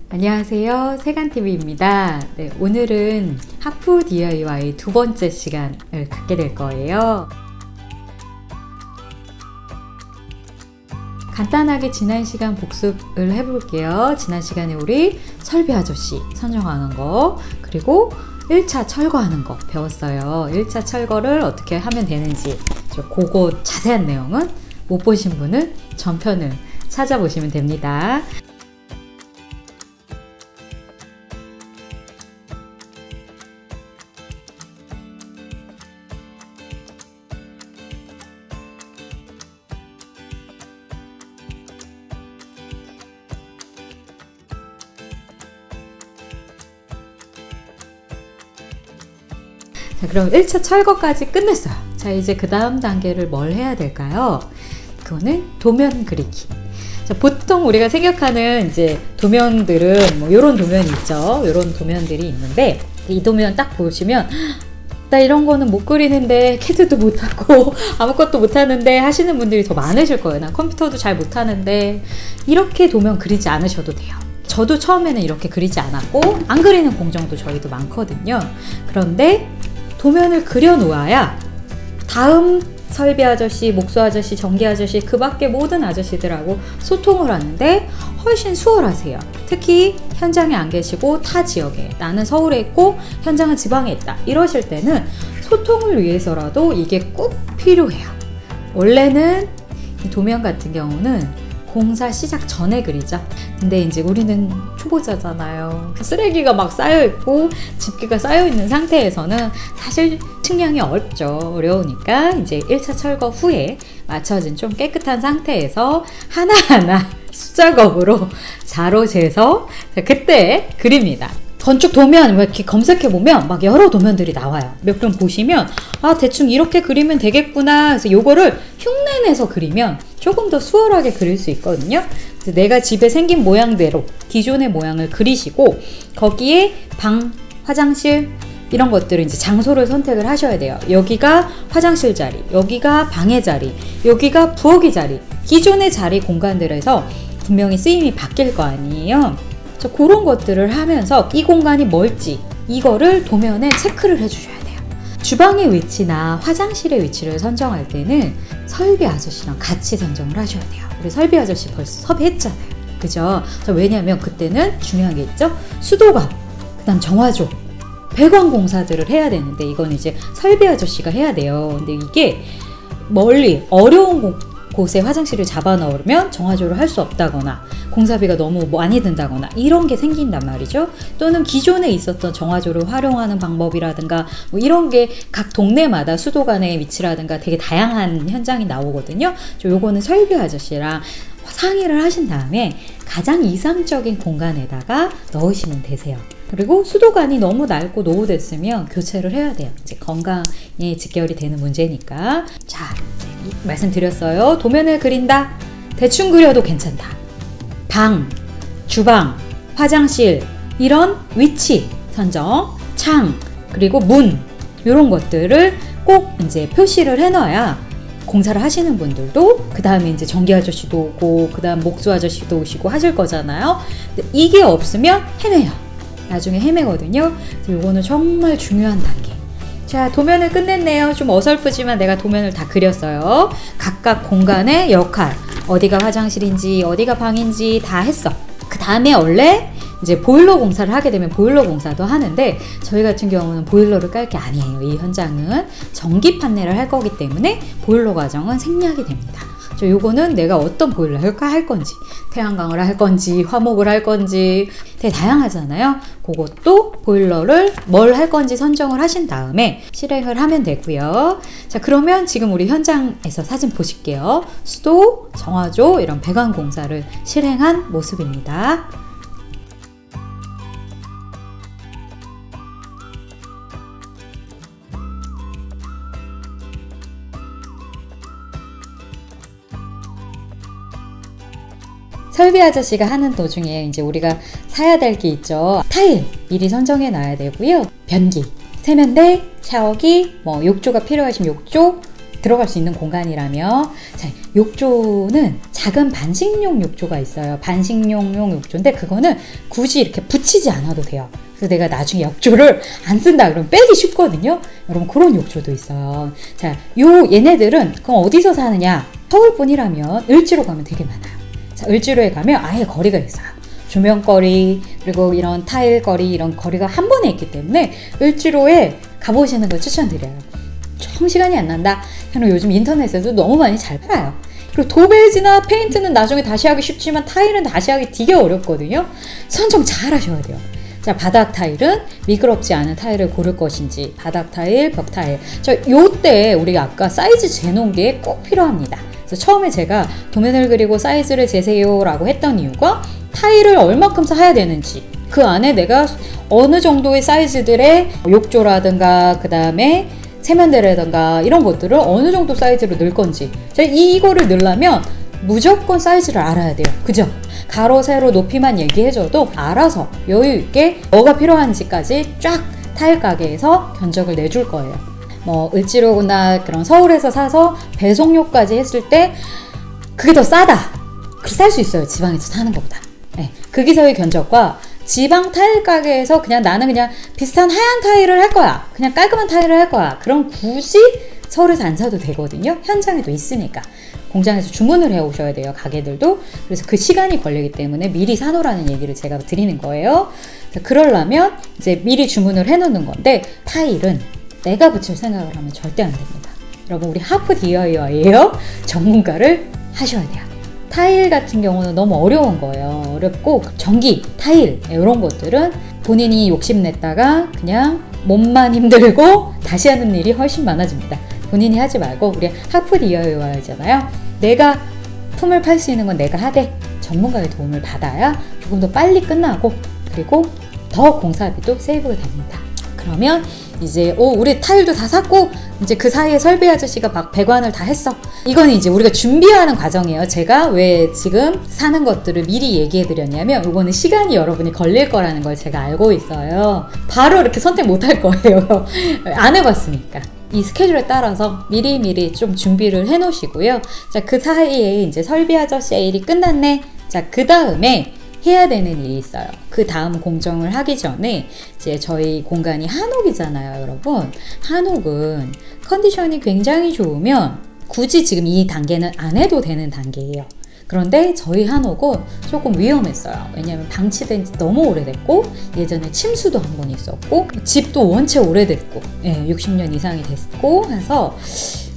안녕하세요, 세간TV입니다. 네, 오늘은 하프 DIY 두 번째 시간을 갖게 될 거예요. 간단하게 지난 시간 복습을 해볼게요. 지난 시간에 우리 설비 아저씨 선정하는 거, 그리고 1차 철거하는 거 배웠어요. 1차 철거를 어떻게 하면 되는지, 그거 자세한 내용은 못 보신 분은 전편을 찾아보시면 됩니다. 자, 그럼 1차 철거까지 끝냈어요. 자, 이제 그 다음 단계를 뭘 해야 될까요? 그거는 도면 그리기. 자, 보통 우리가 생각하는 이제 도면들은 뭐 요런 도면이 있죠. 요런 도면들이 있는데, 이 도면 딱 보시면 나 이런 거는 못 그리는데, 캐드도 못하고 아무것도 못하는데 하시는 분들이 더 많으실 거예요. 난 컴퓨터도 잘 못하는데. 이렇게 도면 그리지 않으셔도 돼요. 저도 처음에는 이렇게 그리지 않았고, 안 그리는 공정도 저희도 많거든요. 그런데 도면을 그려 놓아야 다음 설비 아저씨, 목수 아저씨, 전기 아저씨, 그 밖에 모든 아저씨들하고 소통을 하는데 훨씬 수월하세요. 특히 현장에 안 계시고 타 지역에, 나는 서울에 있고 현장은 지방에 있다, 이러실 때는 소통을 위해서라도 이게 꼭 필요해요. 원래는 이 도면 같은 경우는 공사 시작 전에 그리죠. 근데 이제 우리는 초보자잖아요. 쓰레기가 막 쌓여있고 집게가 쌓여있는 상태에서는 사실 측량이 어려우니까 이제 1차 철거 후에 맞춰진 좀 깨끗한 상태에서 하나하나 수작업으로 자로 재서 그때 그립니다. 건축 도면 이렇게 검색해보면 막 여러 도면들이 나와요. 몇 번 보시면 아, 대충 이렇게 그리면 되겠구나. 그래서 요거를 흉내내서 그리면 조금 더 수월하게 그릴 수 있거든요. 그래서 내가 집에 생긴 모양대로 기존의 모양을 그리시고, 거기에 방, 화장실 이런 것들을 이제 장소를 선택을 하셔야 돼요. 여기가 화장실 자리, 여기가 방의 자리, 여기가 부엌의 자리, 기존의 자리 공간들에서 분명히 쓰임이 바뀔 거 아니에요. 그런 것들을 하면서 이 공간이 뭘지 이거를 도면에 체크를 해주셔야 돼요. 주방의 위치나 화장실의 위치를 선정할 때는 설비 아저씨랑 같이 선정을 하셔야 돼요. 우리 설비 아저씨 벌써 섭외했잖아요. 그죠? 왜냐면 그때는 중요한 게 있죠. 수도관, 그 다음 정화조, 배관 공사들을 해야 되는데 이건 이제 설비 아저씨가 해야 돼요. 근데 이게 멀리 어려운 곳에 화장실을 잡아 넣으면 정화조를 할 수 없다거나 공사비가 너무 많이 든다거나 이런 게 생긴단 말이죠. 또는 기존에 있었던 정화조를 활용하는 방법이라든가 뭐 이런 게 각 동네마다 수도관의 위치라든가 되게 다양한 현장이 나오거든요. 요거는 설비 아저씨랑 상의를 하신 다음에 가장 이상적인 공간에다가 넣으시면 되세요. 그리고 수도관이 너무 낡고 노후됐으면 교체를 해야 돼요. 이제 건강에 직결이 되는 문제니까. 자, 말씀드렸어요. 도면을 그린다. 대충 그려도 괜찮다. 방, 주방, 화장실 이런 위치 선정, 창, 그리고 문 이런 것들을 꼭 이제 표시를 해놔야 공사를 하시는 분들도 그 다음에 이제 전기 아저씨도 오고 그 다음 목수 아저씨도 오시고 하실 거잖아요. 근데 이게 없으면 헤매요. 나중에 헤매거든요. 그래서 이거는 정말 중요한 단계. 자, 도면을 끝냈네요. 좀 어설프지만 내가 도면을 다 그렸어요. 각각 공간의 역할, 어디가 화장실인지 어디가 방인지 다 했어. 그 다음에 원래 이제 보일러 공사를 하게 되면 보일러 공사도 하는데, 저희 같은 경우는 보일러를 깔 게 아니에요. 이 현장은 전기 판넬을 할 거기 때문에 보일러 과정은 생략이 됩니다. 요거는 내가 어떤 보일러를 할 건지, 태양광을 할 건지 화목을 할 건지 되게 다양하잖아요. 그것도 보일러를 뭘 할 건지 선정을 하신 다음에 실행을 하면 되고요. 자, 그러면 지금 우리 현장에서 사진 보실게요. 수도, 정화조 이런 배관 공사를 실행한 모습입니다. 설비 아저씨가 하는 도중에 이제 우리가 사야 될 게 있죠. 타일 미리 선정해 놔야 되고요. 변기, 세면대, 샤워기, 뭐 욕조가 필요하시면 욕조, 들어갈 수 있는 공간이라면, 자, 욕조는 작은 반식용 욕조가 있어요. 반식용용 욕조인데 그거는 굳이 이렇게 붙이지 않아도 돼요. 그래서 내가 나중에 욕조를 안 쓴다 그러면 빼기 쉽거든요. 여러분, 그런 욕조도 있어요. 자, 얘네들은 그럼 어디서 사느냐? 서울뿐이라면 을지로 가면 되게 많아요. 자, 을지로에 가면 아예 거리가 있어요. 조명거리, 그리고 이런 타일거리, 이런 거리가 한 번에 있기 때문에 을지로에 가보시는 걸 추천드려요. 정 시간이 안 난다. 저는 요즘 인터넷에도 너무 많이 잘 팔아요. 그리고 도배지나 페인트는 나중에 다시 하기 쉽지만 타일은 다시 하기 되게 어렵거든요. 선정 잘 하셔야 돼요. 자, 바닥 타일은 미끄럽지 않은 타일을 고를 것인지, 바닥 타일, 벽 타일. 요때 우리가 아까 사이즈 재놓은 게 꼭 필요합니다. 그래서 처음에 제가 도면을 그리고 사이즈를 재세요 라고 했던 이유가 타일을 얼마큼 사야 되는지, 그 안에 내가 어느 정도의 사이즈들의 욕조라든가 그 다음에 세면대라든가 이런 것들을 어느 정도 사이즈로 넣을 건지, 이거를 넣으려면 무조건 사이즈를 알아야 돼요. 그죠? 가로 세로 높이만 얘기해줘도 알아서 여유있게 뭐가 필요한지까지 쫙 타일 가게에서 견적을 내줄 거예요. 뭐 을지로나 그런 서울에서 사서 배송료까지 했을 때 그게 더 싸다. 그렇게 살 수 있어요. 지방에서 사는 것보다. 네, 거기서의 견적과 지방 타일 가게에서 그냥 나는 그냥 비슷한 하얀 타일을 할 거야. 그냥 깔끔한 타일을 할 거야. 그럼 굳이 서울에서 안 사도 되거든요. 현장에도 있으니까. 공장에서 주문을 해 오셔야 돼요. 가게들도. 그래서 그 시간이 걸리기 때문에 미리 사놓으라는 얘기를 제가 드리는 거예요. 그러려면 이제 미리 주문을 해 놓는 건데, 타일은 내가 붙일 생각을 하면 절대 안 됩니다. 여러분, 우리 하프 DIY예요. 전문가를 하셔야 돼요. 타일 같은 경우는 너무 어려운 거예요. 어렵고 전기, 타일 이런 것들은 본인이 욕심냈다가 그냥 몸만 힘들고 다시 하는 일이 훨씬 많아집니다. 본인이 하지 말고 우리 하프 DIY잖아요. 내가 품을 팔 수 있는 건 내가 하되 전문가의 도움을 받아야 조금 더 빨리 끝나고, 그리고 더 공사비도 세이브가 됩니다. 그러면 이제 우리 타일도 다 샀고 이제 그 사이에 설비 아저씨가 막 배관을 다 했어. 이거는 이제 우리가 준비하는 과정이에요. 제가 왜 지금 사는 것들을 미리 얘기해 드렸냐면, 이거는 시간이 여러분이 걸릴 거라는 걸 제가 알고 있어요. 바로 이렇게 선택 못 할 거예요. 안 해봤으니까. 이 스케줄에 따라서 미리미리 좀 준비를 해 놓으시고요. 자, 그 사이에 이제 설비 아저씨의 일이 끝났네. 자, 그 다음에 해야 되는 일이 있어요. 그 다음 공정을 하기 전에 이제 저희 공간이 한옥이잖아요, 여러분. 한옥은 컨디션이 굉장히 좋으면 굳이 지금 이 단계는 안 해도 되는 단계예요. 그런데 저희 한옥은 조금 위험했어요. 왜냐하면 방치된 지 너무 오래됐고, 예전에 침수도 한 번 있었고, 집도 원체 오래됐고, 60년 이상이 됐고 해서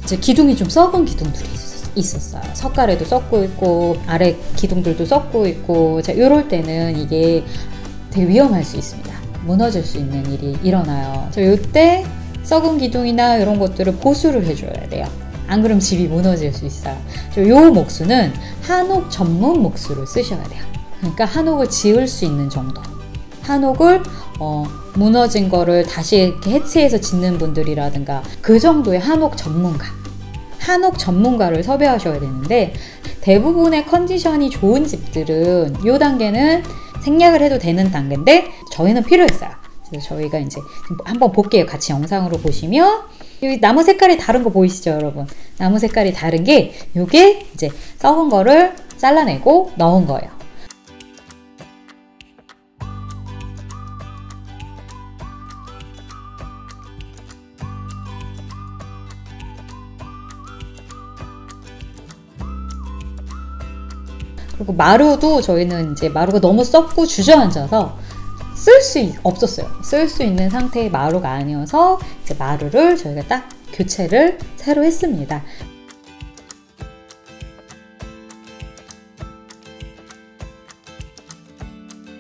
이제 기둥이 좀 썩은 기둥들이 있었어요. 석가래도 썩고 있고 아래 기둥들도 썩고 있고. 자, 이럴 때는 이게 되게 위험할 수 있습니다. 무너질 수 있는 일이 일어나요. 자, 이때 썩은 기둥이나 이런 것들을 보수를 해줘야 돼요. 안 그러면 집이 무너질 수 있어요. 이 목수는 한옥 전문 목수를 쓰셔야 돼요. 그러니까 한옥을 지을 수 있는 정도, 한옥을 무너진 거를 다시 이렇게 해체해서 짓는 분들이라든가 그 정도의 한옥 전문가를 섭외하셔야 되는데, 대부분의 컨디션이 좋은 집들은 이 단계는 생략을 해도 되는 단계인데 저희는 필요했어요. 그래서 저희가 이제 한번 볼게요. 같이 영상으로 보시면 이 나무 색깔이 다른 거 보이시죠, 여러분? 나무 색깔이 다른 게 이게 이제 썩은 거를 잘라내고 넣은 거예요. 그리고 마루도 저희는 이제 마루가 너무 썩고 주저앉아서 쓸 수 없었어요. 쓸 수 있는 상태의 마루가 아니어서 이제 마루를 저희가 딱 교체를 새로 했습니다.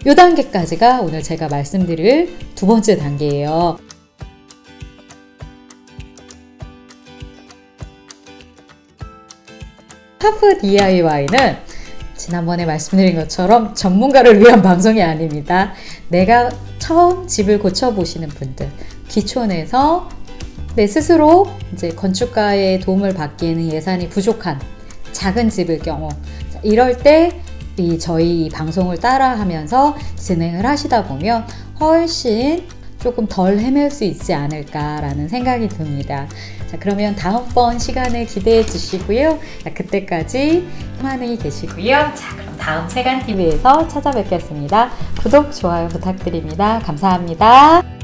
이 단계까지가 오늘 제가 말씀드릴 두 번째 단계예요. 하프 DIY는 지난번에 말씀드린 것처럼 전문가를 위한 방송이 아닙니다. 내가 처음 집을 고쳐보시는 분들, 기촌에서 내 스스로 이제 건축가의 도움을 받기에는 예산이 부족한 작은 집일 경우, 이럴 때 저희 방송을 따라하면서 진행을 하시다 보면 훨씬 조금 덜 헤맬 수 있지 않을까라는 생각이 듭니다. 자, 그러면 다음번 시간을 기대해 주시고요. 자, 그때까지 평안히 계시고요. 자, 그럼 다음 세간TV에서 찾아뵙겠습니다. 구독, 좋아요 부탁드립니다. 감사합니다.